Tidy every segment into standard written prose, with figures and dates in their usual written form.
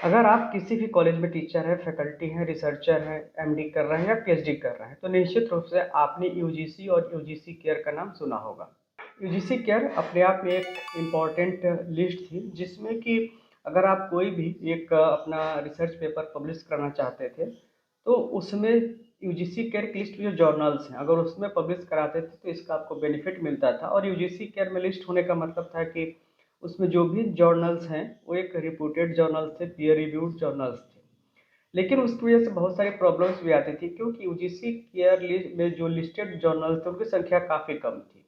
अगर आप किसी भी कॉलेज में टीचर हैं, फैकल्टी हैं, रिसर्चर हैं, एमडी कर रहे हैं या पीएचडी कर रहे हैं, तो निश्चित रूप से आपने यूजीसी और यूजीसी केयर का नाम सुना होगा। यूजीसी केयर अपने आप में एक इम्पॉर्टेंट लिस्ट थी, जिसमें कि अगर आप कोई भी एक अपना रिसर्च पेपर पब्लिश करना चाहते थे, तो उसमें यूजीसी केयर की लिस्ट में जो जर्नल्स हैं, अगर उसमें पब्लिश कराते थे तो इसका आपको बेनिफिट मिलता था। और यूजीसी केयर में लिस्ट होने का मतलब था कि उसमें जो भी जर्नल्स हैं वो एक रिप्यूटेड जर्नल्स थे, पीयर रिव्यूड जर्नल्स थे। लेकिन उसकी वजह से बहुत सारी प्रॉब्लम्स भी आती थी, क्योंकि यूजीसी केयर लिस्ट में जो लिस्टेड जर्नल्स थे उनकी संख्या काफ़ी कम थी।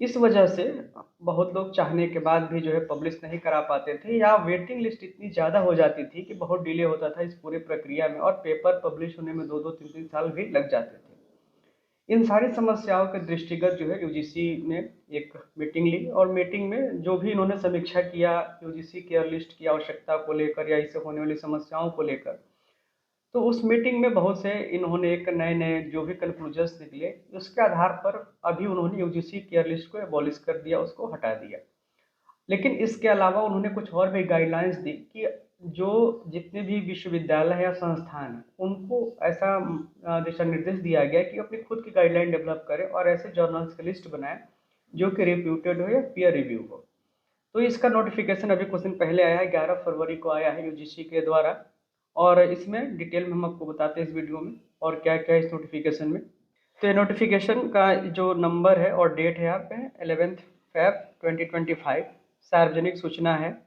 इस वजह से बहुत लोग चाहने के बाद भी जो है पब्लिश नहीं करा पाते थे, या वेटिंग लिस्ट इतनी ज़्यादा हो जाती थी कि बहुत डिले होता था इस पूरे प्रक्रिया में, और पेपर पब्लिश होने में 2-2 3-3 साल भी लग जाते थे। इन सारी समस्याओं के दृष्टिगत जो है यूजीसी ने एक मीटिंग ली, और मीटिंग में जो भी इन्होंने समीक्षा किया यूजीसी केयर लिस्ट की आवश्यकता को लेकर या इससे होने वाली समस्याओं को लेकर, तो उस मीटिंग में बहुत से इन्होंने एक नए नए जो भी कंक्लूजन्स निकले, उसके आधार पर अभी उन्होंने यूजीसी केयर लिस्ट को एबॉलिश कर दिया, उसको हटा दिया। लेकिन इसके अलावा उन्होंने कुछ और भी गाइडलाइंस दी कि जो जितने भी विश्वविद्यालय है या संस्थान है, उनको ऐसा दिशा निर्देश दिया गया कि अपनी खुद की गाइडलाइन डेवलप करें और ऐसे जर्नल्स की लिस्ट बनाएं जो कि रिप्यूटेड हो या पीयर रिव्यू हो। तो इसका नोटिफिकेशन अभी कुछ दिन पहले आया है, 11 फरवरी को आया है यूजीसी के द्वारा। और इसमें डिटेल में हम आपको बताते हैं इस वीडियो में और क्या क्या है इस नोटिफिकेशन में। तो ये नोटिफिकेशन का जो नंबर है और डेट है यहाँ पे 11 Feb 2025। सार्वजनिक सूचना है।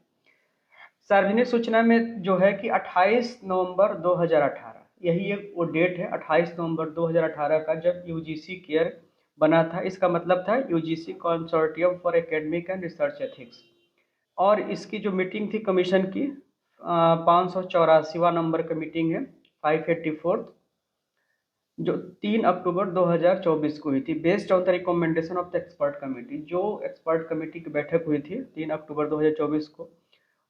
सार्वजनिक सूचना में जो है कि 28 नवंबर 2018, यही एक वो डेट है 28 नवंबर 2018 का, जब यूजीसी केयर बना था। इसका मतलब था UGC consortium for academic and research ethics. और इसकी जो मीटिंग थी कमीशन की 584वां नंबर का मीटिंग है, 584, जो 3 अक्टूबर 2024 को हुई थी, based on the recommendation of the expert committee. जो एक्सपर्ट कमेटी की बैठक हुई थी 3 अक्टूबर 2024 को,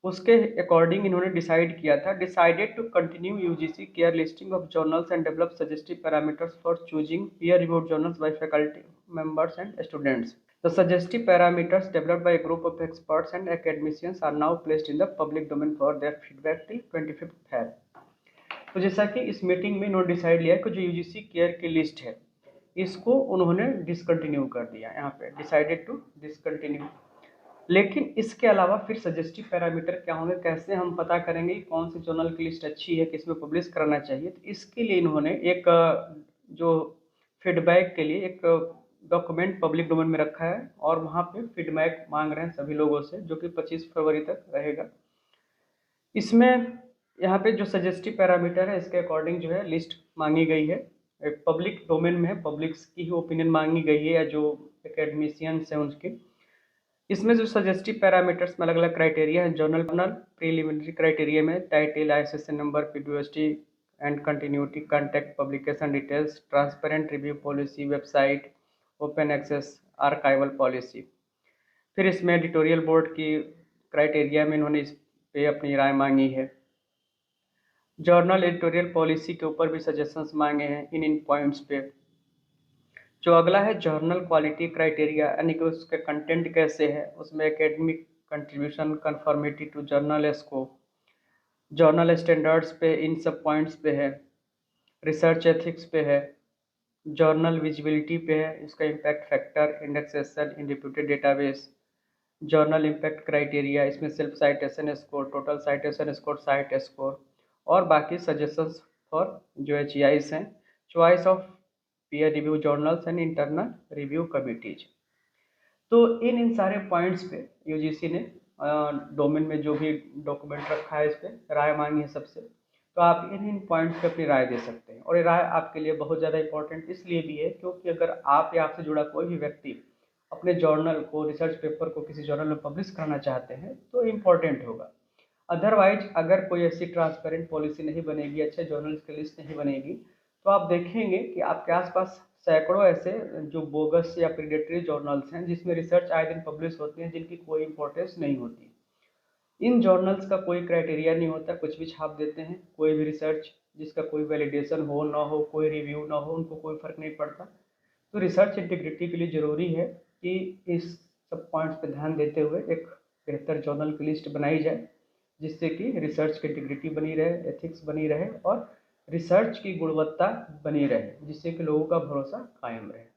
उसके अकॉर्डिंग इन्होंने डिसाइड किया था, decided to continue UGC CARE listing of journals and develop suggestive parameters for choosing peer reviewed journals by faculty members and students. The suggestive parameters developed by a group of experts and academicians are now placed in the public domain for their feedback till 25th Feb। तो जैसा कि इस meeting में इन्होंने decide लिया कि जो UGC care की लिस्ट है, इसको उन्होंने डिसकंटिन्यू कर दिया, यहाँ पे डिसाइडेड टू डिसकंटिन्यू। लेकिन इसके अलावा फिर सजेस्टिव पैरामीटर क्या होंगे, कैसे हम पता करेंगे कि कौन सी जर्नल की लिस्ट अच्छी है, किसमें पब्लिश कराना चाहिए, तो इसके लिए इन्होंने एक जो फीडबैक के लिए एक डॉक्यूमेंट पब्लिक डोमेन में रखा है, और वहाँ पे फीडबैक मांग रहे हैं सभी लोगों से, जो कि 25 फरवरी तक रहेगा। इसमें यहाँ पे जो सजेस्टिव पैरामीटर है, इसके अकॉर्डिंग जो है लिस्ट मांगी गई है, पब्लिक डोमेन में है, पब्लिक की ही ओपिनियन मांगी गई है, या जो एकेडमिशियंस हैं उनके। इसमें जो सजेस्टिव पैरामीटर्स में अलग अलग क्राइटेरिया है। जर्नल प्रीलिमिनरी क्राइटेरिया में टाइटल, आईएसएसएन नंबर, पीडीओएसटी and continuity, contact, publication details, transparent review policy, website, open access, archival policy. फिर इसमें एडिटोरियल बोर्ड की क्राइटेरिया में इन्होंने इस पे अपनी राय मांगी है। जर्नल एडिटोरियल पॉलिसी के ऊपर भी सजेशंस मांगे हैं इन पॉइंट्स पे। जो अगला है जर्नल क्वालिटी क्राइटेरिया, यानी कि उसके कंटेंट कैसे है, उसमें academic contribution, conformity to journal scope, journal standards पे, इन सब पॉइंट्स पे है। रिसर्च एथिक्स पे है, जर्नल विजिबिलिटी पे है, इसका impact factor, indexation in reputed database, journal impact criteria, इसमें self citation score, total citation score, cite score, और बाकी सजेशंस फॉर जो HEIs हैं, choice of peer review journals and internal review committees. तो इन सारे पॉइंट्स पे यूजीसी ने डोमेन में जो भी डॉक्यूमेंट रखा है, इस पर राय मांगी है सबसे। तो आप इन पॉइंट्स पे अपनी राय दे सकते हैं, और ये राय आपके लिए बहुत ज़्यादा इंपॉर्टेंट इसलिए भी है क्योंकि अगर आप या आपसे जुड़ा कोई भी व्यक्ति अपने जर्नल को, रिसर्च पेपर को किसी जर्नल में पब्लिश कराना चाहते हैं तो इम्पॉर्टेंट होगा। अदरवाइज अगर कोई ऐसी ट्रांसपेरेंट पॉलिसी नहीं बनेगी, अच्छे जर्नल्स की लिस्ट नहीं बनेगी, तो आप देखेंगे कि आपके आसपास सैकड़ों ऐसे जो बोगस या प्रीडेटरी जर्नल्स हैं, जिसमें रिसर्च आए दिन पब्लिश होती हैं, जिनकी कोई इंपॉर्टेंस नहीं होती। इन जर्नल्स का कोई क्राइटेरिया नहीं होता, कुछ भी छाप देते हैं। कोई भी रिसर्च जिसका कोई वैलिडेशन हो ना हो, कोई रिव्यू ना हो, उनको कोई फर्क नहीं पड़ता। तो रिसर्च इंटीग्रिटी के लिए ज़रूरी है कि इस सब पॉइंट्स पर ध्यान देते हुए एक बेहतर जर्नल की लिस्ट बनाई जाए, जिससे कि रिसर्च की इंटीग्रिटी बनी रहे, एथिक्स बनी रहे और रिसर्च की गुणवत्ता बनी रहे, जिससे कि लोगों का भरोसा कायम रहे।